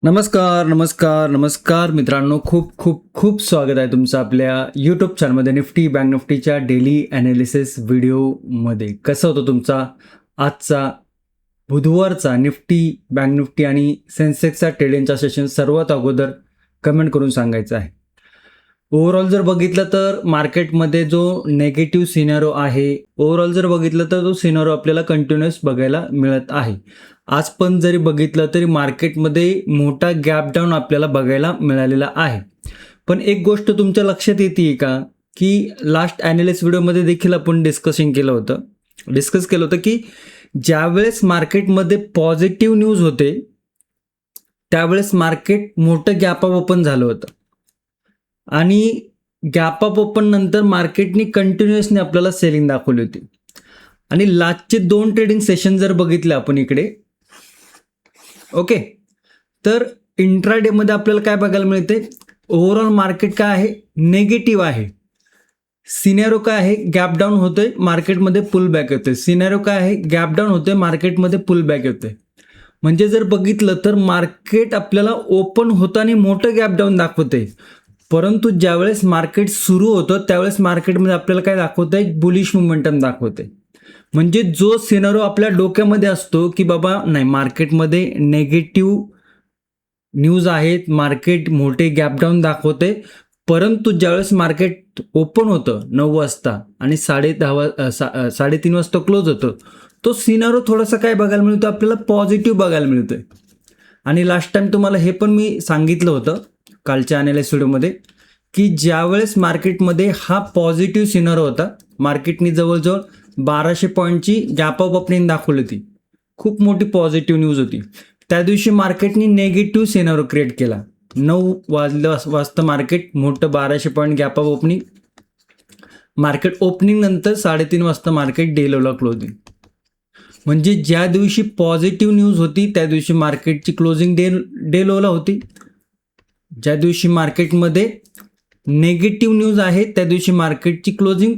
नमस्कार नमस्कार नमस्कार मित्रांनो, खूप खूप खूप स्वागत आहे तुमचं आपल्या यूट्यूब चॅनलमध्ये निफ्टी बँक निफ्टीच्या डेली ॲनालिसिस व्हिडिओमध्ये. कसं होतं तुमचा आजचा बुधवारचा निफ्टी बँक निफ्टी आणि सेन्सेक्सचा ट्रेडिंगचा सेशन सर्वात अगोदर कमेंट करून सांगायचं आहे. ओव्हरऑल जर बघितलं तर मार्केटमध्ये जो नेगेटिव्ह सिनारो आहे, ओव्हरऑल जर बघितलं तर तो सिनारो आपल्याला कंटिन्युअस बघायला मिळत आहे. आज पण जरी बघितलं तरी मार्केटमध्ये मोठा गॅप डाऊन आपल्याला बघायला मिळालेला आहे. पण एक गोष्ट तुमच्या लक्षात येते का, की लास्ट ॲनालिसिस व्हिडिओमध्ये देखील आपण डिस्कस केलं होतं की ज्यावेळेस मार्केटमध्ये पॉझिटिव्ह न्यूज होते त्यावेळेस मार्केट मोठं गॅप अप ओपन झालं होतं आणि गॅप अप ओपन नंतर मार्केटनी कंटिन्युअसली आपल्याला सेलिंग दाखवली होती. आणि लास्टचे 2 ट्रेडिंग सेशन जर बघितले आपण इकडे, ओके, तर इंट्राडेमध्ये आपल्याला काय बघायला मिळते, ओव्हरऑल मार्केट काय आहे, नेगेटिव्ह आहे. सिनेरो काय आहे, गॅप डाऊन होतोय, मार्केटमध्ये पुल बॅक येतोय. सिनेरो काय आहे, गॅप डाऊन होतोय, मार्केटमध्ये पुल बॅक येतोय. म्हणजे जर बघितलं तर मार्केट आपल्याला ओपन होताना मोठं गॅप डाऊन दाखवते, परंतु ज्यावेळेस मार्केट सुरू होतं त्यावेळेस मार्केटमध्ये आपल्याला काय दाखवतं, एक बुलिश मोमेंटम दाखवते. म्हणजे जो सिनारो आपल्या डोक्यामध्ये असतो की बाबा नाही, मार्केटमध्ये नेगेटिव्ह न्यूज आहेत, मार्केट मोठे गॅपडाऊन दाखवते, परंतु ज्यावेळेस मार्केट ओपन होतं 9 वाजता आणि 3:30 वाजता क्लोज होतं, तो सिनारो थोडासा काय बघायला मिळतो, आपल्याला पॉझिटिव्ह बघायला मिळतोय. आणि लास्ट टाइम तुम्हाला हे पण मी सांगितलं होतं कालच्या ॲनालिसिस व्हिडिओमध्ये, की ज्यावेळेस मार्केटमध्ये हा पॉझिटिव्ह सिनारो होता, मार्केटनी जवळजवळ 1200 पॉईंटची गॅप अप ओपनिंग दाखवली होती, खूप मोठी पॉझिटिव्ह न्यूज होती. त्या दिवशी मार्केटनी नेगेटिव्ह सिनारो क्रिएट केला. 9 वाजता मार्केट मोठं 1200 point gap up opening, market opening नंतर 3:30 वाजता मार्केट डे लोला क्लोजिंग. म्हणजे ज्या दिवशी पॉझिटिव्ह न्यूज होती त्या दिवशी मार्केटची क्लोजिंग डे लोला होती. ज्या दिवशी मार्केटमध्ये नेगेटिव्ह न्यूज आहे त्या दिवशी मार्केटची क्लोजिंग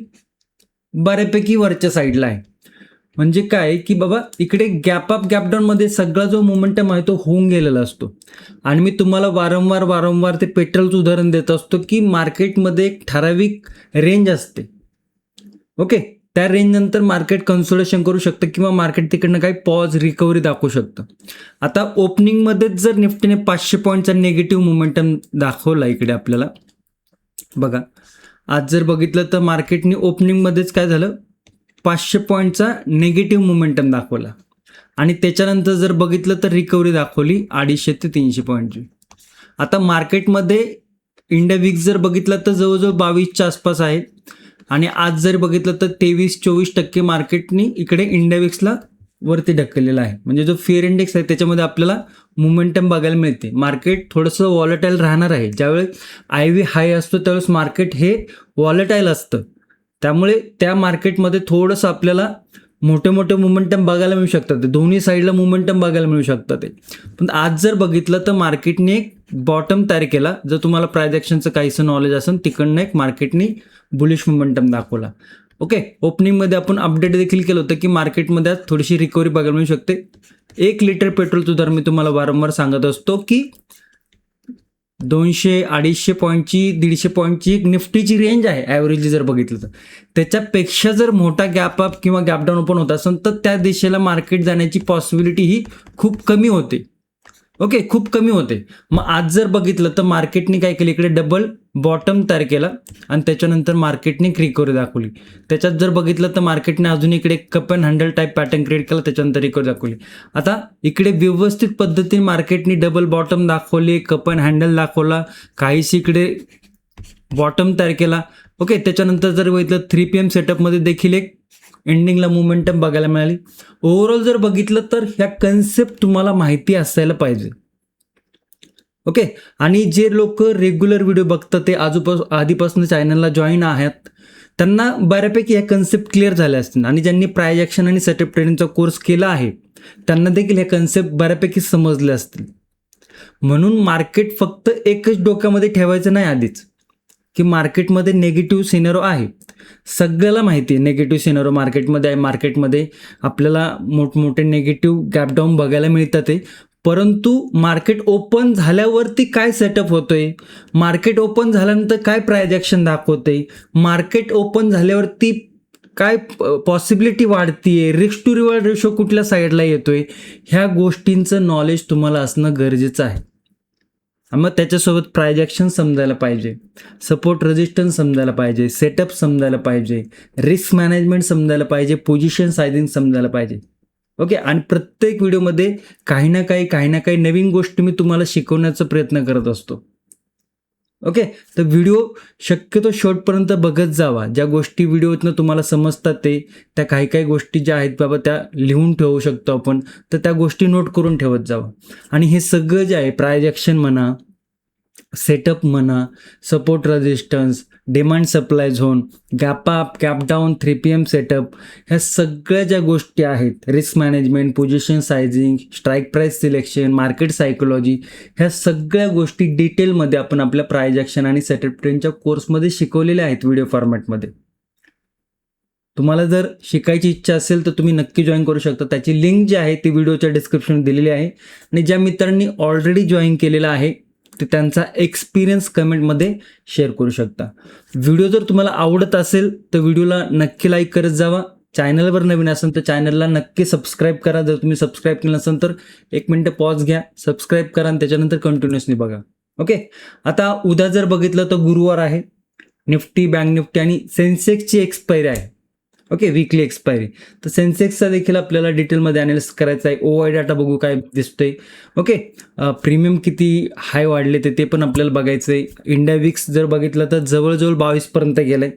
बऱ्यापैकी वरच्या साईडला आहे. म्हणजे काय की बाबा इकडे गॅप अप गॅप डाऊनमध्ये सगळा जो मोमेंटम आहे तो होऊन गेलेला असतो. आणि मी तुम्हाला वारंवार ते पेट्रोलचं उदाहरण देत असतो की मार्केटमध्ये एक ठराविक रेंज असते, ओके, त्या रेंज नंतर मार्केट कन्सोलिडेशन करू शकतं किंवा मार्केट तिकडनं काही पॉज रिकव्हरी दाखवू शकतं. आता ओपनिंगमध्येच जर निफ्टीने 500 पॉईंटचा निगेटिव्ह मोमेंटम दाखवला इकडे आपल्याला बघा, आज जर बघितलं तर मार्केटने ओपनिंगमध्येच काय झालं, 500 पॉईंटचा निगेटिव्ह मोमेंटम दाखवला आणि त्याच्यानंतर जर बघितलं तर रिकव्हरी दाखवली 250 ते 300 पॉईंटची. आता मार्केटमध्ये इंडिया विक्स जर बघितलं तर जवळजवळ 22च्या आसपास आहे आणि आज जर बघितलं तर 23-24% मार्केटनी इकडे इंडिया विक्सला वरती ढकललेला आहे. म्हणजे जो फिअर इंडेक्स आहे त्याच्यामध्ये आपल्याला मोमेंटम बघायला मिळते. मार्केट थोडंसं वॉलेटाईल राहणार आहे. ज्यावेळेस IV हाय असतो त्यावेळेस मार्केट हे वॉलेटाईल असतं, त्यामुळे त्या मार्केटमध्ये थोडंसं आपल्याला मोठे मोमेंटम बघायला मिळू शकतात. दोन्ही साईडला मोमेंटम बघायला मिळू शकतात ते. पण आज जर बघितलं तर मार्केटने एक बॉटम तयार केला. जर तुम्हाला प्राइस ॲक्शनचं काहीसं नॉलेज असेल, तिकडनं एक मार्केटने बुलिश मोमेंटम दाखवला. ओके, ओपनिंगमध्ये आपण अपडेट देखील केलं होतं की मार्केटमध्ये आज थोडीशी रिकव्हरी बघायला मिळू शकते. 1 लिटर पेट्रोलचं दर मी तुम्हाला वारंवार सांगत असतो की 200-250 पॉईंटची 150 पॉईंटची एक निफ्टीची रेंज आहे ॲव्हरेजली जर बघितलं तर. त्याच्यापेक्षा जर मोठा गॅप अप किंवा गॅप डाऊन ओपन होत असेल तर त्या दिशेला मार्केट जाण्याची पॉसिबिलिटी ही खूप कमी होते, ओके, खूप कमी होते. मग आज जर बघितलं तर मार्केटने काय केलं, इकडे डबल बॉटम तयार केला आणि त्याच्यानंतर मार्केटने रिकव्हरी दाखवली. त्याच्यात जर बघितलं तर मार्केटने अजून इकडे cup and handle type pattern create केला, त्याच्यानंतर रिकव्हरी दाखवली. आता इकडे व्यवस्थित पद्धतीने मार्केटने डबल बॉटम दाखवली, कप अँड हँडल दाखवला, काहीच इकडे बॉटम तयार केला, ओके. त्याच्यानंतर जर बघितलं 3 PM सेटअपमध्ये देखील एक एंडिंगला मोमेंटम बघायला मिळाली. ओव्हरऑल जर बघितलं तर ह्या कन्सेप्ट तुम्हाला माहिती असायला पाहिजे, ओके. आणि जे लोक रेग्युलर व्हिडिओ बघतात ते आधीपासून चॅनलला जॉईन आहेत त्यांना बऱ्यापैकी ह्या कन्सेप्ट क्लिअर झाल्या असतील आणि ज्यांनी प्राइस ॲक्शन आणि सेटअप ट्रेडिंगचा कोर्स केला आहे त्यांना देखील हे कन्सेप्ट बऱ्यापैकी समजले असतील. म्हणून मार्केट फक्त एकच डोक्यामध्ये ठेवायचं नाही आधीच की मार्केटमध्ये नेगेटिव्ह सिनेरो आहे. सगळ्याला माहिती आहे नेगेटिव्ह सिनेरो मार्केटमध्ये आहे. मार्केटमध्ये आपल्याला मोठमोठे नेगेटिव्ह गॅप डाऊन बघायला मिळतात आहे, परंतु मार्केट ओपन झाल्यावरती काय सेटअप होतोय, मार्केट ओपन झाल्यानंतर काय प्राइस ॲक्शन दाखवते, मार्केट ओपन झाल्यावरती काय पॉसिबिलिटी वाढतीये, रिस्क टू रिवॉर्ड रेशो कुठल्या साईडला येतोय, ह्या गोष्टींचं नॉलेज तुम्हाला असणं गरजेचं आहे. मग त्याच्यासोबत प्राइस ॲक्शन समजायला पाहिजे, सपोर्ट रेजिस्टन्स समजायला पाहिजे, सेटअप समजायला पाहिजे, रिस्क मॅनेजमेंट समजायला पाहिजे, पोझिशन सायझिंग समजायला पाहिजे. ओके. आणि प्रत्येक व्हिडिओमध्ये काही ना काही नवीन गोष्टी मी तुम्हाला शिकवण्याचा प्रयत्न करत असतो. ओके. तर व्हिडिओ शक्यतो शेवटपर्यंत बघत जावा. ज्या गोष्टी व्हिडिओतनं तुम्हाला समजतात त्या काही गोष्टी ज्या आहेत बाबा त्या लिहून ठेवू शकतो आपण, तर त्या गोष्टी नोट करून ठेवत जावा. आणि हे सगळं जे आहे प्राइस ॲक्शन म्हणा, सेटअप म्हणा, support resistance, demand supply zone, gap up, gap down, 3 PM setup, ह्या सगळ्या ज्या गोष्टी आहेत, risk management, position sizing, strike price selection, market psychology, ह्या सगळ्या गोष्टी डिटेलमध्ये आपण आपल्या प्राइस ॲक्शन आणि सेटअप ट्रेंडच्या कोर्समध्ये शिकवलेल्या आहेत व्हिडिओ फॉर्मॅटमध्ये. तुम्हाला जर शिकायची इच्छा असेल तर तुम्ही नक्की जॉईन करू शकता. त्याची लिंक जी आहे ती व्हिडिओच्या डिस्क्रिप्शनमध्ये दिलेली आहे. आणि ज्या मित्रांनी ऑलरेडी जॉईन केलेला आहे ते त्यांचा एक्सपिरियन्स कमेंटमध्ये शेअर करू शकता. व्हिडिओ जर तुम्हाला आवडत असेल तर व्हिडिओला नक्की लाईक करत जावा. चॅनलवर नवीन असेल तर चॅनलला नक्की सबस्क्राईब करा. जर तुम्ही सबस्क्राईब केलं नसेल तर 1 मिनिट पॉज घ्या, सबस्क्राईब करा आणि त्याच्यानंतर कंटिन्युअसली बघा. ओके. आता उद्या जर बघितलं तर गुरुवार आहे, निफ्टी, बँक निफ्टी आणि सेन्सेक्सची एक्सपायरी आहे. Okay, weekly expiry. तर सेन्सेक्सचा देखील आपल्याला डिटेलमध्ये अनालिसिस करायचा आहे. OI डाटा बघू काय दिसतोय. ओके. प्रीमियम किती हाय वाढले ते पण आपल्याला बघायचं आहे. इंडिया विक्स जर बघितलं तर जवळजवळ 22 पर्यंत गेलंय.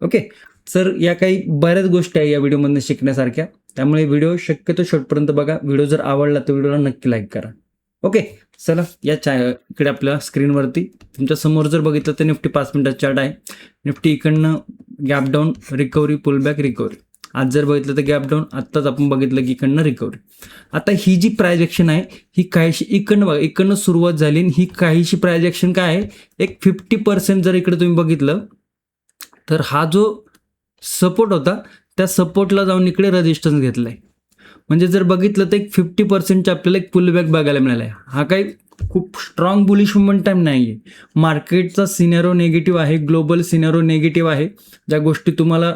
ओके. तर या काही बऱ्याच गोष्टी आहे या व्हिडिओमधून शिकण्यासारख्या. त्यामुळे व्हिडिओ शक्यतो शेवटपर्यंत बघा. व्हिडिओ जर आवडला तर व्हिडिओला नक्की लाईक करा. ओके. चला या इकडे आपल्या स्क्रीनवरती तुमच्या समोर जर बघितलं तर निफ्टी 5 मिनिटाचा चार्ट आहे. निफ्टी इकडनं gap down, recovery, pullback, recovery. आज जर बघितलं तर गॅप डाऊन, आत्ताच आपण बघितलं की इकडनं रिकव्हरी. आता ही जी प्राइस ॲक्शन आहे ही काहीशी इकडनं बघा, इकडनं सुरुवात झाली आणि ही काहीशी प्राइस ॲक्शन काय आहे, एक 50% जर इकडे तुम्ही बघितलं तर हा जो सपोर्ट होता त्या सपोर्टला जाऊन इकडे रेजिस्टन्स घेतलाय. म्हणजे जर बघितलं तर एक 50% आपल्याला एक पुलबॅक बघायला मिळाला आहे. हा काही खूप स्ट्रॉंग बुलिश मोमेंटम नाही आहे. मार्केटचा सिनेरो नेगेटिव्ह आहे, ग्लोबल सिनेरो नेगेटिव्ह आहे. ज्या गोष्टी तुम्हाला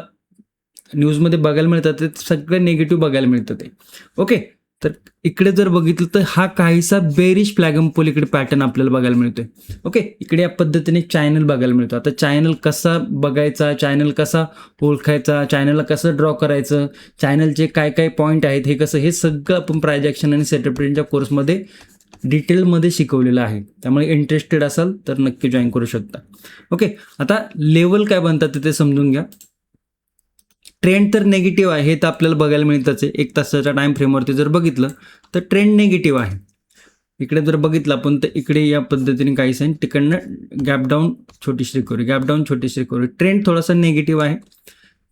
न्यूजमध्ये बघायला मिळतात ते सगळे नेगेटिव्ह बघायला मिळतात ते. ओके. तर इकडे जर बघितलं तर हा काहीसा बेरिश फ्लॅगमपोल इकडे पॅटर्न आपल्याला बघायला मिळतोय. ओके. इकडे या पद्धतीने चॅनल बघायला मिळतो. आता चॅनल कसा बघायचा, चॅनल कसा ओळखायचा, चॅनलला कसं ड्रॉ करायचं, चॅनलचे काय पॉईंट आहेत, हे कसं, हे सगळं आपण प्राइस ॲक्शन आणि सेटअप ट्रेंडच्या कोर्समध्ये डिटेलमध्ये शिकवलेलं आहे. त्यामुळे इंटरेस्टेड असाल तर नक्की जॉईन करू शकता. ओके. आता लेवल काय बनतात ते समजून घ्या. ट्रेंड तर निगेटिव्ह आहे हे तर आपल्याला बघायला मिळतच आहे. 1 तासाच्या टाइम फ्रेमवरती जर बघितलं तर ट्रेंड निगेटिव्ह आहे. इकडे जर बघितलं आपण तर इकडे या पद्धतीने काही साईन तिकडनं गॅप डाऊन, छोटीशी रिकव्हरी, गॅप डाऊन, छोटीशी रिकव्हरी. ट्रेंड थोडासा निगेटिव्ह आहे.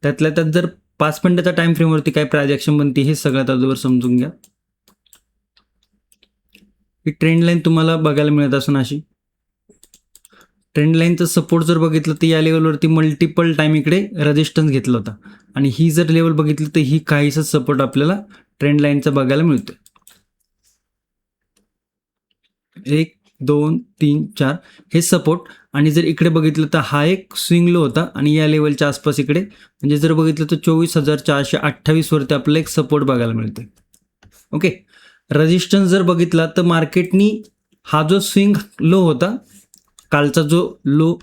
त्यातल्या त्यात जर 5 मिनिटाच्या टाइम फ्रेमवरती काय प्राइस ॲक्शन बनते हे सगळ्यात अगोदर समजून घ्या. ही ट्रेंड लाईन तुम्हाला बघायला मिळत असून अशी ट्रेंड लाईनचं सपोर्ट जर बघितलं तर या लेवलवरती मल्टिपल टाइम इकडे रेजिस्टन्स घेतला होता. आणि ही जर लेवल बघितली तर ही काहीसा सपोर्ट आपल्याला ट्रेंड लाईनचा बघायला मिळतोय. 1, 2, 3, 4 हे सपोर्ट. आणि जर इकडे बघितलं तर हा एक स्विंग लो होता आणि या लेवलच्या आसपास इकडे म्हणजे जर बघितलं तर 24,428 वरती आपल्याला एक सपोर्ट बघायला मिळतोय. ओके. रेजिस्टन्स जर बघितला तर मार्केटनी हा जो स्विंग लो होता, कालचा जो लो,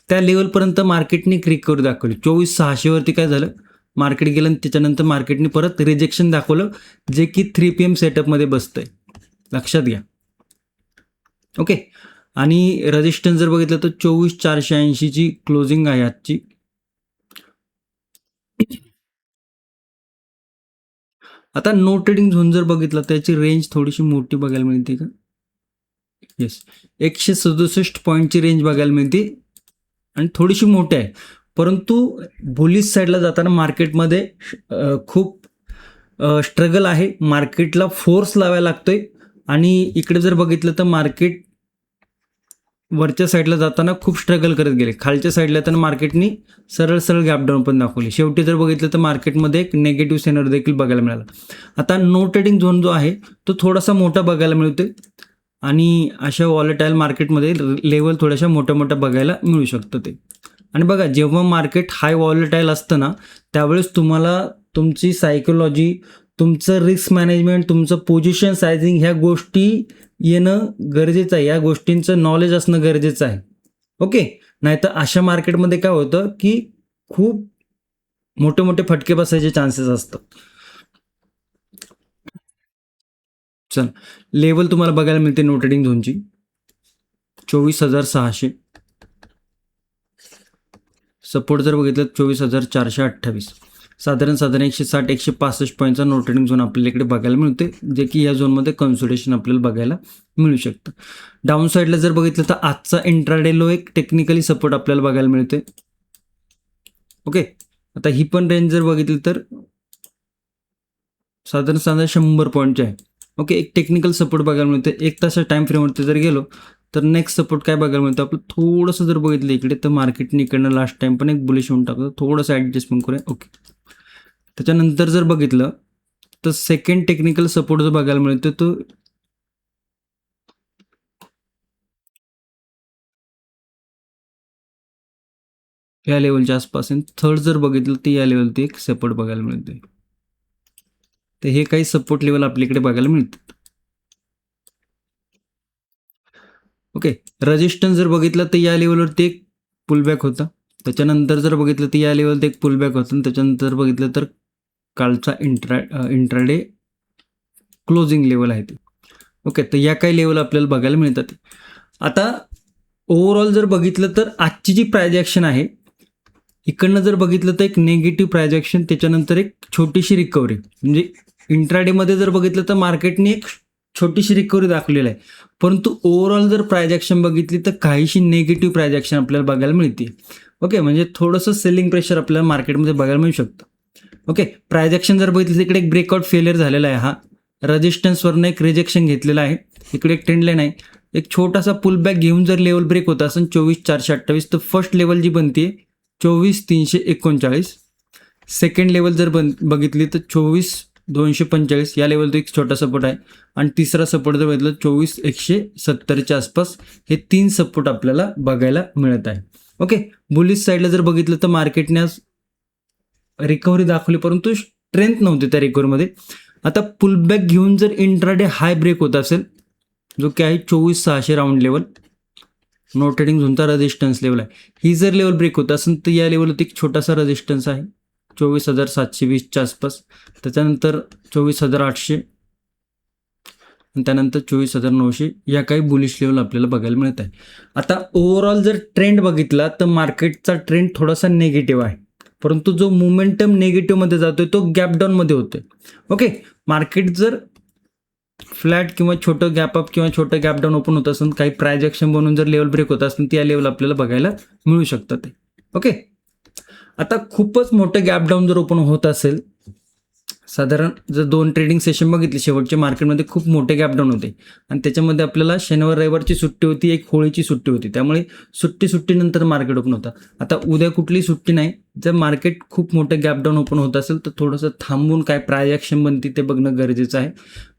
त्या लेवलपर्यंत मार्केटने रिकव्हरी दाखवली. 24,600 वरती काय झालं, मार्केट गेलं आणि त्याच्यानंतर मार्केटने परत रिजेक्शन दाखवलं, जे की 3 PM सेटअपमध्ये बसतंय. लक्षात घ्या. ओके. आणि रेजिस्टन्स जर बघितलं तर 24,480 ची क्लोजिंग आहे आजची. आता नो ट्रेडिंग झोन जर बघितला त्याची रेंज थोडीशी मोठी बघायला मिळते का. येस, 167 पॉईंटची रेंज बघायला मिळते आणि थोडीशी मोठी आहे. परंतु बुलिश साईडला जाताना मार्केटमध्ये खूप स्ट्रगल आहे. मार्केटला फोर्स लावायला लागतोय. आणि इकडे जर बघितलं तर मार्केट वरच्या साईडला जाताना खूप स्ट्रगल करत गेले, खालच्या साईडला तर मार्केटनी सरळ सरळ गॅप डाऊन पण दाखवली. शेवटी जर बघितलं तर मार्केटमध्ये एक नेगेटिव्ह सिनारिओ देखील बघायला मिळाला. आता नो ट्रेडिंग झोन जो आहे तो थोडासा मोठा बघायला मिळतोय आणि अशा वॉलेटाईल मार्केटमध्ये लेवल थोड्याशा मोठ्या मोठ्या बघायला मिळू शकतं ते. आणि बघा, जेव्हा मार्केट हाय वॉलेटाईल असतं ना, त्यावेळेस तुम्हाला तुमची सायकोलॉजी, तुमचं रिस्क मॅनेजमेंट, तुमचं पोझिशन सायझिंग ह्या गोष्टी येणं गरजेचं आहे. या गोष्टींचं नॉलेज असणं गरजेचं आहे. ओके. नाहीतर अशा मार्केटमध्ये काय होतं की खूप मोठे मोठे फटके बसायचे चान्सेस असतात. चल, लेवल तुम्हाला बघायला मिळते नो ट्रेडिंग झोनची 24,600. सपोर्ट जर बघितलं 24,428. साधारण 160-165 पॉईंटचा नो ट्रेडिंग झोन आपल्याला इकडे बघायला मिळते, जे की या झोनमध्ये कन्सोलिडेशन आपल्याला बघायला मिळू शकतं. डाऊन साईडला जर बघितलं तर आजचा इंट्राडे लो एक टेक्निकली सपोर्ट आपल्याला बघायला मिळते. ओके. आता ही पण रेंज जर बघितली तर साधारण 100 पॉईंटचे आहे. ओके. एक टेक्निकल सपोर्ट बघायला मिळते. 1 तास टाइम फ्रेमवरती जर गेलो तर नेक्स्ट सपोर्ट काय बघायला मिळतं आपलं, थोडंसं जर बघितलं इकडे तर मार्केटने इकडनं लास्ट टाइम पण एक बुलिश होऊन टाकलं. थोडंसं ॲडजस्टमेंट करूया. ओके. त्याच्यानंतर जर बघितलं तर सेकंड टेक्निकल सपोर्ट जो बघायला मिळतो तो या लेवलच्या आसपास आहे. थर्ड जर बघितलं तर या लेवलती एक सपोर्ट बघायला मिळते. तर हे काही सपोर्ट लेवल आपल्याकडे बघायला मिळतात. ओके. रेजिस्टन्स जर बघितलं तर या लेवलवरती एक पुलबॅक होता. त्याच्यानंतर जर बघितलं तर या लेवलवरती एक पुलबॅक होतं आणि त्याच्यानंतर बघितलं तर कालचा इंट्राडे क्लोजिंग लेवल आहे ते. ओके. तर या काही लेवल आपल्याला बघायला मिळतात. आता ओव्हरऑल जर बघितलं तर आजची जी प्राइज ॲक्शन आहे, इकडनं जर बघितलं तर एक नेगेटिव्ह प्राइज ॲक्शन, त्याच्यानंतर एक छोटीशी रिकव्हरी. म्हणजे इंट्राडेमध्ये जर बघितलं तर मार्केटने एक छोटीशी रिकव्हरी दाखवलेली आहे, परंतु ओव्हरऑल जर प्राइज ॲक्शन बघितली तर काहीशी नेगेटिव्ह प्राइज ॲक्शन आपल्याला बघायला मिळते. ओके. म्हणजे थोडंसं सेलिंग प्रेशर आपल्याला मार्केटमध्ये बघायला मिळू शकतं. ओके. प्राइज ॲक्शन जर बघितली तर इकडे एक ब्रेकआउट फेलियर झालेला आहे. हा रेजिस्टन्सवरनं एक रिजेक्शन घेतलेला आहे. इकडे एक ट्रेंड लाईन आहे. एक छोटासा पुलबॅक घेऊन जर लेवल ब्रेक होत असेल 24,428 तर फर्स्ट लेवल जी बनते 24,339. सेकंड लेवल जर बघितली तर 24,245 या लेवलचा एक छोटा सपोर्ट आहे. आणि तिसरा सपोर्ट जर बघितलं 24,170च्या आसपास. हे 3 सपोर्ट आपल्याला बघायला मिळत आहे. ओके. बुलिश साईडला जर बघितलं तर मार्केटने आज रिकव्हरी दाखवली, परंतु स्ट्रेंथ नव्हती त्या रिकव्हरीमध्ये. आता पुलबॅक घेऊन जर इंट्राडे हाय ब्रेक होत असेल, जो की आहे 24,600 राऊंड लेवल, नो ट्रेडिंग झोनचा रेजिस्टन्स लेवल आहे, ही जर लेवल ब्रेक होत असेल तर या लेवलवरती एक छोटासा रेजिस्टन्स आहे 24,720च्या आसपास. त्याच्यानंतर 24,800 आणि त्यानंतर 24,900 या काही बुलिश लेवल आपल्याला बघायला मिळत आहे. आता ओव्हरऑल जर ट्रेंड बघितला तर मार्केटचा ट्रेंड थोडासा निगेटिव्ह आहे, परंतु जो मोमेंटम नेगेटिव्हमध्ये जातोय तो गॅप डाऊनमध्ये होतोय. ओके. मार्केट जर फ्लॅट किंवा छोटं गॅप अप किंवा छोटं गॅप डाऊन ओपन होत असेल, काही प्राइज ॲक्शन बनून जर लेवल ब्रेक होत असेल तर या लेवल आपल्याला बघायला मिळू शकतात ते. ओके. आता खूपच मोठं गॅप डाऊन जर ओपन होत असेल, साधारण जर 2 ट्रेडिंग सेशन बघितले शेवटच्या मार्केटमध्ये खूप मोठे गॅप डाऊन होते आणि त्याच्यामध्ये आपल्याला शनिवार रविवारची सुट्टी होती, एक होळीची सुट्टी होती, त्यामुळे सुट्टीनंतर मार्केट ओपन होतं. आता उद्या कुठली सुट्टी नाही. जर मार्केट खूप मोठं गॅप डाऊन ओपन होत असेल तर थोडंसं थांबून काय प्राइज ॲक्शन बनते ते बघणं गरजेचं आहे.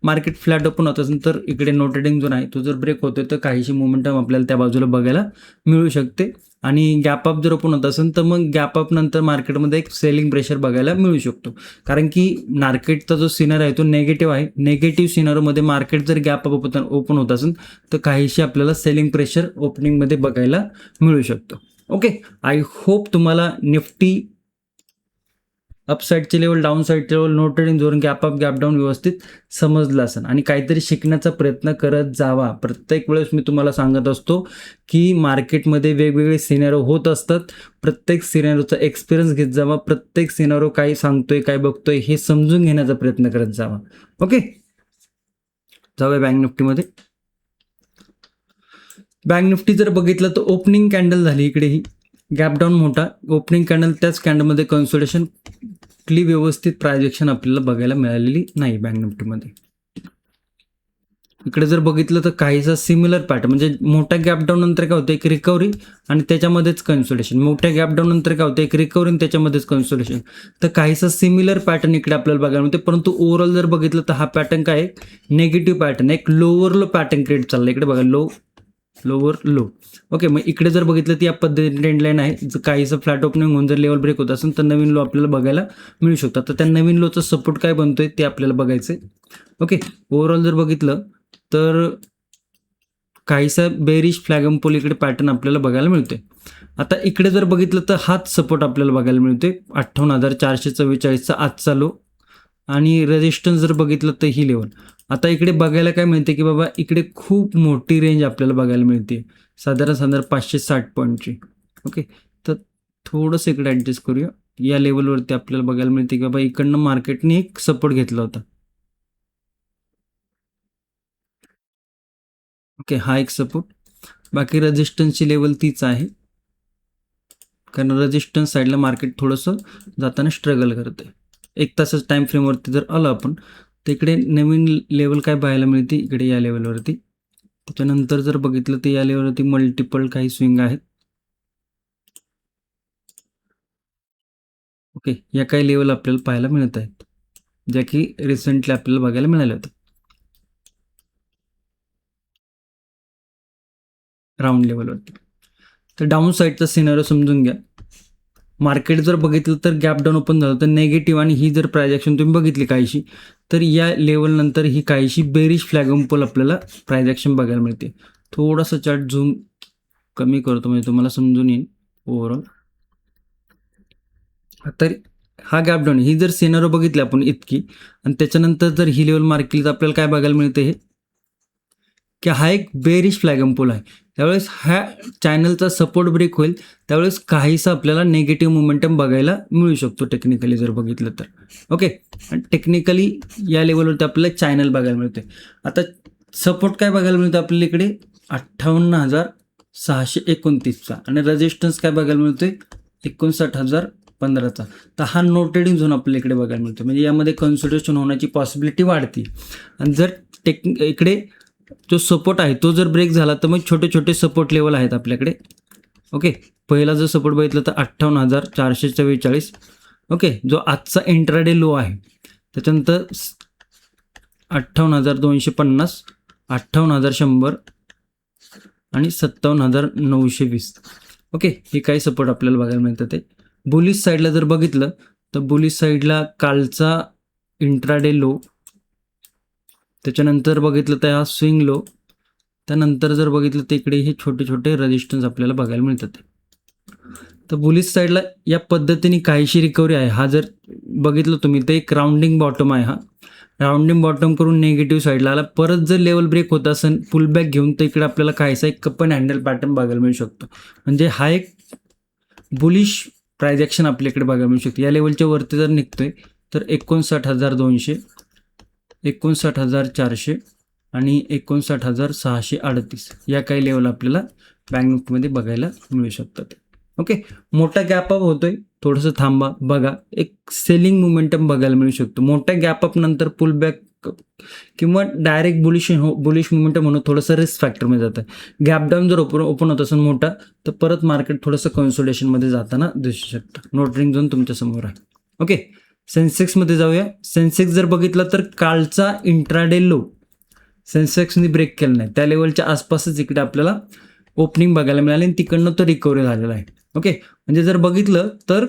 मार्केट फ्लॅट ओपन होत असेल तर इकडे नो ट्रेडिंग झोन आहे, तो जर ब्रेक होतोय तर काहीशी मोमेंटम आपल्याला त्या बाजूला बघायला मिळू शकते. आणि गॅप अप जर ओपन होत असेल तर मग गॅप अप नंतर मार्केटमध्ये एक सेलिंग प्रेशर बघायला मिळू शकतो, कारण की मार्केटचा जो सिनारिओ आहे तो नेगेटिव्ह आहे. नेगेटिव्ह सिनारिओमध्ये मार्केट जर गॅप अप ओपन होत असेल तर काहीशी आपल्याला सेलिंग प्रेशर ओपनिंगमध्ये बघायला मिळू शकतो. ओके. आय होप तुम्हाला निफ्टी अपसाईडचे लेवल, डाऊन साईडचे level, no trading zone, gap up gap down व्यवस्थित समजलं असेल आणि काहीतरी शिकण्याचा प्रयत्न करत जावा. प्रत्येक वेळेस मी तुम्हाला सांगत असतो की मार्केटमध्ये वेगवेगळे सिनारिओ होत असतात. प्रत्येक सिनारिओचा एक्सपिरियन्स घेत जावा. प्रत्येक सिनारिओ काय सांगतोय, काय बघतोय हे समजून घेण्याचा प्रयत्न करत जावा. ओके. जाऊया बँक निफ्टीमध्ये. बँक निफ्टी जर बघितलं तर ओपनिंग कॅन्डल झाली इकडे, ही गॅप डाऊन मोठा ओपनिंग कॅन्डल, त्याच कॅन्डलमध्ये कन्सोलिडेशन, व्यवस्थित प्राइज ॲक्शन आपल्याला बघायला मिळालेली नाही बँक निफ्टीमध्ये. इकडे जर बघितलं तर काहीसा सिमिलर पॅटर्न, म्हणजे मोठ्या गॅप डाऊन नंतर काय होतं, एक रिकव्हरी आणि त्याच्यामध्येच कन्सोलिडेशन. मोठ्या गॅप डाऊन नंतर काय होतं, एक रिकव्हरी आणि त्याच्यामध्येच कन्सोलिडेशन. तर काहीसा सिमिलर पॅटर्न इकडे आपल्याला बघायला मिळते. परंतु ओव्हरऑल जर बघितलं तर हा पॅटर्न काय आहे, निगेटिव्ह पॅटर्न, एक लोअर लो पॅटर्न क्रिएट चाललं. इकडे बघा, लो लोअर लो. ओके, मग इकडे जर बघितलं तर या पद्धतीने ट्रेंड लाईन आहे. जर काहीसं फ्लॅट ओपनिंग होऊन जर लेवल ब्रेक होत असेल तर नवीन लो आपल्याला बघायला मिळू शकतात. तर त्या नवीन लोचा सपोर्ट काय बनतोय ते आपल्याला बघायचंय. ओके, ओव्हरऑल जर बघितलं तर काहीसा बेरिश फ्लॅगमपोल इकडे पॅटर्न आपल्याला बघायला मिळतोय. आता इकडे जर बघितलं तर हाच सपोर्ट आपल्याला बघायला मिळतोय, 58,444चा आजचा लो. आणि रेजिस्टन्स जर बघितलं तर ही लेवल. आता इकडे बघायला काय मिळते की बाबा इकडे खूप मोठी रेंज आपल्याला बघायला मिळते, साधारण 560 पॉईंटची. ओके, तर थोडंसं इकडे ॲडजस्ट करूया. या लेवलवरती आपल्याला बघायला मिळते की बाबा इकडनं मार्केटने एक सपोर्ट घेतला होता. ओके, हा एक सपोर्ट. बाकी रेजिस्टन्सची लेवल तीच आहे, कारण रेजिस्टन्स साईडला मार्केट थोडंसं जाताना स्ट्रगल करते. एक तासाच टाईम फ्रेमवरती जर आलं आपण तर इकडे नवीन लेवल काय पाहायला मिळते, इकडे या लेवलवरती. त्याच्यानंतर जर बघितलं तर या लेवलवरती मल्टिपल काही स्विंग आहेत. ओके, या काही लेवल आपल्याला पाहायला मिळत आहेत, ज्या की रिसेंटली आपल्याला बघायला मिळाल्या होत्या राऊंड लेवलवरती. तर डाऊन साईडचा सिनारिओ समजून घ्या. मार्केट जर बघितलं तर गॅप डाऊन ओपन झालं तर नेगेटिव्ह, आणि ही जर प्राइस ॲक्शन तुम्ही बघितली काहीशी, तर या लेवलनंतर ही काहीशी बेरिश फ्लॅगम्पोल आपल्याला प्राइस ॲक्शन बघायला मिळते. थोडासा चार्ट झूम कमी करतो म्हणजे तुम्हाला समजून येईल ओव्हरऑल. तर हा गॅप डाऊन, ही जर सिनारिओ बघितली आपण इतकी, आणि त्याच्यानंतर जर ही लेवल मार्क केली तर आपल्याला काय बघायला मिळते, हे की हा एक बेरिश फ्लॅगम्पोल आहे. त्यावेळेस ह्या चॅनलचा सपोर्ट ब्रेक होईल, त्यावेळेस काहीसा आपल्याला नेगेटिव्ह मोमेंटम बघायला मिळू शकतो टेक्निकली जर बघितलं तर. ओके, आणि टेक्निकली या लेवलवरती आपल्याला चॅनल बघायला मिळते. आता सपोर्ट काय बघायला मिळतं आपल्याला इकडे, 58,629चा, आणि रेजिस्टन्स काय बघायला मिळतोय, 59,015चा. तर हा नो ट्रेडिंग झोन आपल्याला इकडे बघायला मिळतो, म्हणजे यामध्ये कन्सोलिडेशन होण्याची पॉसिबिलिटी वाढते. आणि जर इकडे जो सपोर्ट आहे तो जर ब्रेक झाला तर मग छोटे छोटे सपोर्ट लेवल आहेत आपल्याकडे. ओके, पहिला जर सपोर्ट बघितलं तर 58,444. ओके, जो आजचा इंट्राडे लो आहे. त्याच्यानंतर 58,250, 58,100 आणि 57,920. ओके, हे काही सपोर्ट आपल्याला बघायला मिळतात. ते बुलिश साईडला जर बघितलं तर बुलिश साईडला कालचा इंट्राडे लो, त्याच्यानंतर बघितलं तर हा स्विंग लो, त्यानंतर जर बघितलं तर इकडे हे छोटे छोटे रेजिस्टन्स आपल्याला बघायला मिळतात. तर बुलिश साईडला या पद्धतीने काहीशी रिकव्हरी आहे. हा जर बघितलं तुम्ही तर एक राउंडिंग बॉटम आहे. हा राउंडिंग बॉटम करून निगेटिव्ह साईडला आला, परत जर लेवल ब्रेक होत असेल पुल बॅक घेऊन, तर इकडे आपल्याला काहीसा एक कप अँड हँडल पॅटर्न बघायला मिळू शकतो. म्हणजे हा एक बुलिश प्राइस ॲक्शन आपल्याकडे बघायला मिळू शकते. या लेवलच्या वरती जर निघतोय तर 59,200, 59,400 आणि 59,638 या काही लेवल आपल्याला बँक निफ्टीमध्ये बघायला मिळू शकतात. ओके, मोठा गॅप अप होतोय, थोडंसं थांबा, बघा, एक सेलिंग मोमेंटम बघायला मिळू शकतो. मोठ्या गॅप अप नंतर पुल बॅक किंवा डायरेक्ट बुलिश मोमेंटम म्हणून थोडंसं रिस्क फॅक्टरमध्ये जातं. गॅप डाऊन जर ओपन होत असेल मोठा, तर परत मार्केट थोडंसं कन्सोलिडेशनमध्ये जाताना दिसू शकतं. नो ट्रेडिंग झोन तुमच्या समोर आहे. ओके, सेन्सेक्समध्ये जाऊया. सेन्सेक्स जर बघितलं तर कालचा इंट्राडे लो सेन्सेक्सने ब्रेक केला नाही, त्या लेवलच्या आसपासच इकडे आपल्याला ओपनिंग बघायला मिळाली आणि तिकडनं तो रिकव्हरी झालेला आहे. ओके, म्हणजे जर बघितलं तर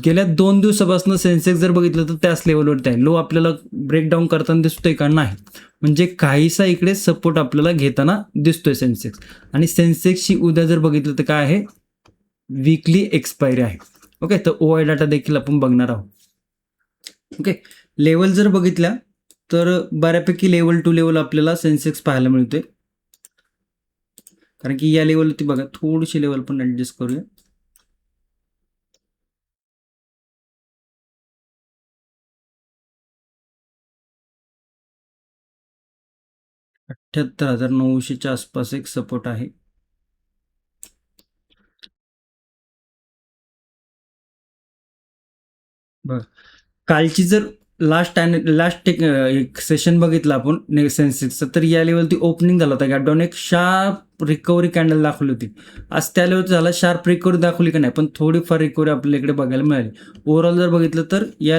गेल्या 2 दिवसापासून सेन्सेक्स जर बघितलं तर त्याच लेवलवरती आहे. लो आपल्याला ब्रेकडाऊन करताना दिसतोय का, नाही, म्हणजे काहीसा इकडे सपोर्ट आपल्याला घेताना दिसतोय सेन्सेक्स. आणि सेन्सेक्सची उद्या जर बघितलं तर काय आहे, वीकली एक्सपायरी आहे. ओके, तर ओआय डाटा देखील आपण बघणार आहोत. ओके, लेवल जर बघितल्या तर बऱ्यापैकी लेवल टू लेवल आपल्याला सेन्सेक्स पाहायला मिळते, कारण की या लेवलवरती बघा, थोडीशी लेवल पण ॲडजस्ट करूया. 78,900च्या आसपास एक सपोर्ट आहे. बघा, कालची जर लास्ट एक सेशन बघितलं आपण सेन्सेक्सचं, तर या लेवलती ओपनिंग झाला होता. गॅप डाऊन एक शार्प रिकव्हरी कॅन्डल दाखवली होती. आज त्या लेवलचं झाला शार्प रिकव्हरी दाखवली का नाही, पण थोडीफार रिकव्हरी आपल्या इकडे बघायला मिळाली. ओव्हरऑल जर बघितलं तर या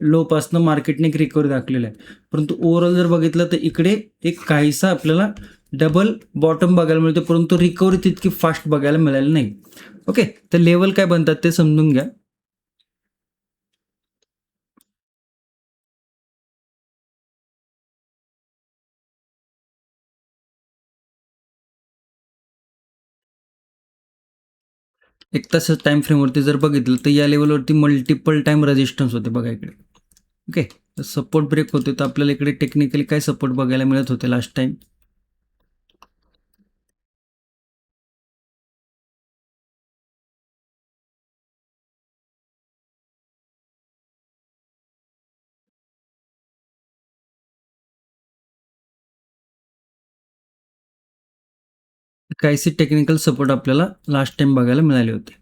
लोपासनं मार्केटने एक रिकव्हरी दाखवलेली आहे. परंतु ओव्हरऑल जर बघितलं तर इकडे एक काहीसा आपल्याला डबल बॉटम बघायला मिळते, परंतु रिकव्हरी तितकी फास्ट बघायला मिळाली नाही. ओके, तर लेवल काय बनतात ते समजून घ्या. एक तासाच्या टाइम फ्रेमवरती जर बघितलं तर या लेवलवरती मल्टिपल टाइम रेजिस्टन्स होते बघा इकडे. ओके, तर सपोर्ट ब्रेक होते, तर आपल्याला इकडे टेक्निकली काय सपोर्ट बघायला मिळत होते लास्ट टाइम. काहीसे टेक्निकल सपोर्ट आपल्याला लास्ट टाइम बघायला मिळाले होते.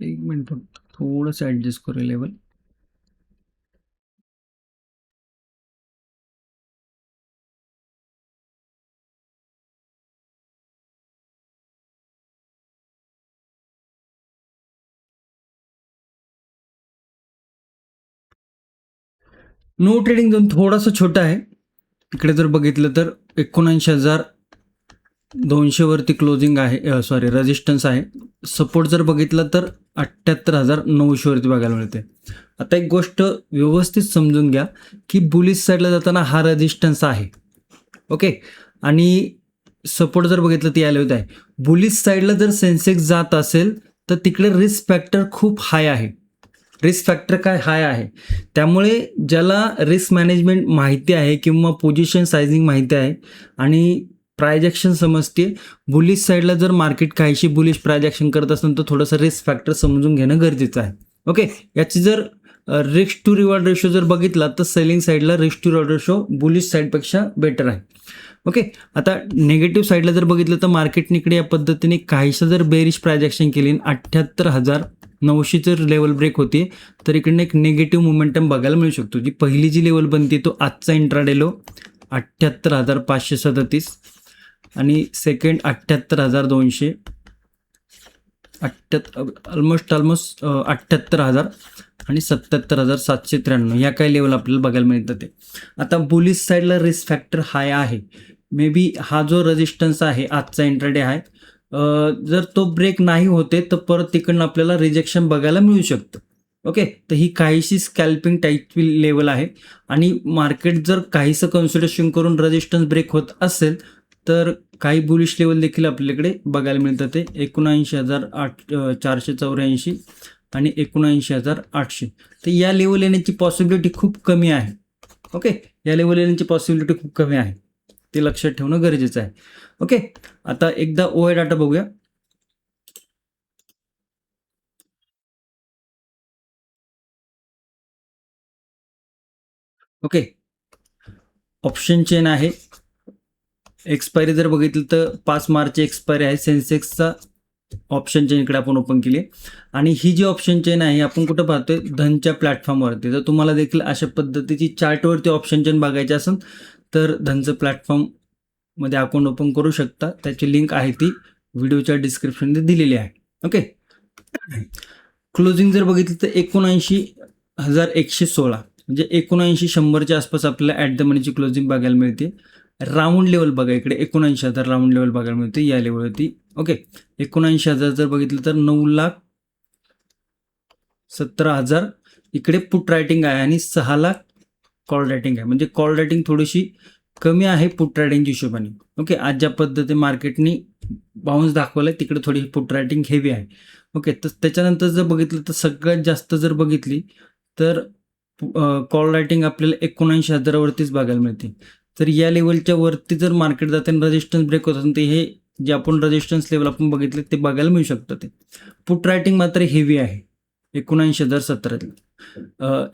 एक मिनिट, थोडंसं ॲडजस्ट करूया लेवल. नो ट्रेडिंग झोन थोडासा छोटा आहे. इकडे जर बघितलं तर 79,200 वरती क्लोजिंग आहे, सॉरी रेजिस्टन्स आहे. सपोर्ट जर बघितलं तर 78,900 वरती बघायला मिळते. आता एक गोष्ट व्यवस्थित समजून घ्या की बुलिश साईडला जाताना हा रेजिस्टन्स आहे. ओके, आणि सपोर्ट जर बघितलं तर यायला होत आहे. बुलिश साईडला जर सेन्सेक्स जात असेल तर तिकडे रिस्क फॅक्टर खूप हाय आहे. रिस्क फॅक्टर काय हाय आहे, त्यामुळे ज्याला रिस्क मॅनेजमेंट माहिती आहे किंवा पोझिशन सायझिंग माहिती आहे आणि प्रायजेक्शन समजते, बुलिश साईडला जर मार्केट काहीशी बुलिश प्रायजेक्शन करत असेल तर थोडंसं रिस्क फॅक्टर समजून घेणं गरजेचं आहे. ओके, याची जर रिस्क टू रिवॉर्ड रेशो जर बघितला तर सेलिंग साईडला risk to reward ratio bullish साईडपेक्षा बेटर आहे. ओके, आता नेगेटिव्ह साईडला जर बघितलं तर मार्केटने इकडे या पद्धतीने काहीसं जर बेरिश प्रायजेक्शन केली, 78,900 जर लेवल ब्रेक होती तर इकडनं एक निगेटिव्ह मोमेंटम बघायला मिळू शकतो. जी पहिली जी लेवल बनते तो आजचा इंट्राडे लो 78,537 आणि सेकंड 78,200, ऑलमोस्ट 78,000 आणि 77,793 या काही लेवल आपल्याला बघायला मिळतात ते. आता बुलिश साईडला रिस्क फॅक्टर हाय आहे. मे बी हा जो रेजिस्टन्स आहे आजचा इंट्राडे आहे, जर तो ब्रेक नाही होते तर परत तिकडनं आपल्याला रिजेक्शन बघायला मिळू शकतं. ओके, तर ही काहीशी स्कॅल्पिंग टाईप लेवल आहे आणि मार्केट जर काहीसं कन्सिडरेशन करून रेजिस्टन्स ब्रेक होत असेल तर काही बुलिश लेवल देखील आपल्याकडे बघायला मिळतात. ते 79,484 आणि 79,800. तर या लेवल येण्याची पॉसिबिलिटी खूप कमी आहे. ओके, या लेवल येण्याची पॉसिबिलिटी खूप कमी आहे, ते लक्षात ठेवणं गरजेचं आहे. ओके, आता एकदा ओआय डाटा बघूया. ओके, ऑप्शन चेन आहे. एक्सपायरी जर बघितलं तर 5 मार्च एक्सपायरी आहे. सेन्सेक्सचा ऑप्शन चेन इकडे आपण ओपन केली आणि ही जी ऑप्शन चेन आहे आपण कुठं पाहतोय, धनच्या प्लॅटफॉर्मवरती. जर तुम्हाला देखील अशा पद्धतीची चार्टवरती ऑप्शन चेन बघायची असेल तर धनचं प्लॅटफॉर्ममध्ये अकाउंट ओपन करू शकता. त्याची लिंक आहे ती व्हिडिओच्या डिस्क्रिप्शनमध्ये दिलेली आहे. ओके, क्लोजिंग जर बघितलं तर 79,116 म्हणजे 79,100च्या आसपास आपल्याला ॲट द मनीची क्लोजिंग बघायला मिळते. राऊंड लेवल बघा इकडे 79,000 राऊंड लेवल बघायला मिळते या लेवलवरती. ओके, 79,000 जर बघितलं तर 9,17,000 इकडे पुट रायटिंग आहे आणि 6,00,000 कॉल रायटिंग आहे. म्हणजे कॉल रायटिंग थोडीशी कमी आहे पुट रायटिंगच्या हिशोबाने. ओके, आज ज्या पद्धतीने मार्केटनी बाउन्स दाखवलाय तिकडे थोडी पुट रायटिंग हेवी आहे. ओके, तर त्याच्यानंतर जर बघितलं तर सगळ्यात जास्त जर बघितली तर कॉल रायटिंग आपल्याला 79,000वरतीच बघायला मिळते. तर या लेवलच्या वरती जर मार्केट जाते आणि रेजिस्टन्स ब्रेक होत असेल तर हे जे आपण रेजिस्टन्स लेवल आपण बघितले ते बघायला मिळू शकतं. ते पुट रायटिंग मात्र हेवी आहे 79,017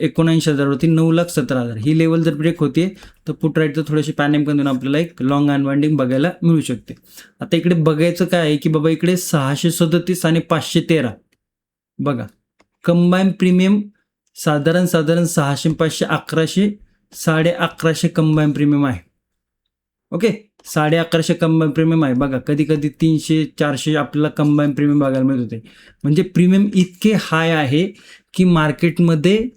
79,000वरती 9,17,000 ही लेवल जर ब्रेक होते तर पुट राईट तर थोडीशी पॅनिक करून आपल्याला एक लॉंग अनवाइंडिंग बघायला मिळू शकते. आता इकडे बघायचं काय आहे की बाबा इकडे 637 आणि 513 बघा कंबाईन प्रीमियम साधारण 600 500 1100 1150 कंबाईन प्रीमियम आहे. ओके, 1150 कंबाईन प्रीमियम आहे. बघा कधी कधी 300 400 आपल्याला कंबाईन प्रीमियम बघायला मिळत होते. म्हणजे प्रीमियम इतके हाय आहे की मार्केटमध्ये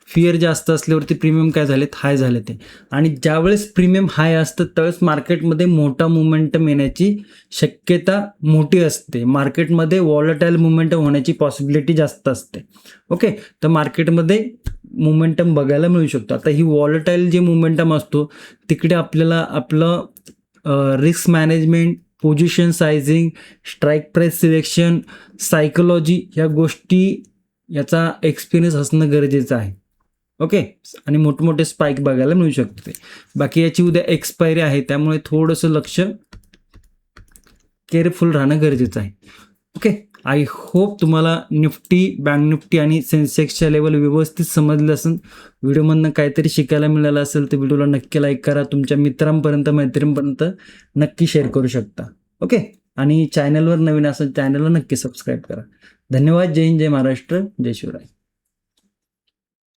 फिअर जास्त असल्यावरती प्रीमियम काय झालेत हाय झाले ते. आणि ज्यावेळेस प्रीमियम हाय असतं त्यावेळेस मार्केटमध्ये मोठा मोमेंटम येण्याची शक्यता मोठी असते. मार्केटमध्ये वॉलटाईल मोमेंटम होण्याची पॉसिबिलिटी जास्त असते. ओके, तर मार्केटमध्ये मोमेंटम बघायला मिळू शकतो. आता ही वॉलटाईल जे मोमेंटम असतो तिकडे आपल्याला आपलं risk management, position sizing, strike price selection, psychology ह्या गोष्टी याचा एक्सपिरियन्स असणं गरजेचं आहे. ओके, आणि मोठमोठे स्पाइक बघायला मिळू शकते. बाकी याची उद्या एक्सपायरी आहे त्यामुळे थोडंसं लक्ष केअरफुल राहणं गरजेचं आहे. ओके, आय होप तुम्हाला निफ्टी, बँक निफ्टी आणि सेन्सेक्सच्या लेवल व्यवस्थित समजलं असेल. व्हिडिओमधनं काहीतरी शिकायला मिळालं असेल तर व्हिडिओला नक्की लाईक करा. तुमच्या मित्रांपर्यंत मैत्रिणींपर्यंत नक्की शेअर करू शकता. ओके, आणि चॅनलवर नवीन असेल चॅनलला नक्की सबस्क्राईब करा. धन्यवाद. जय हिंद, जय महाराष्ट्र, जय शिवराय.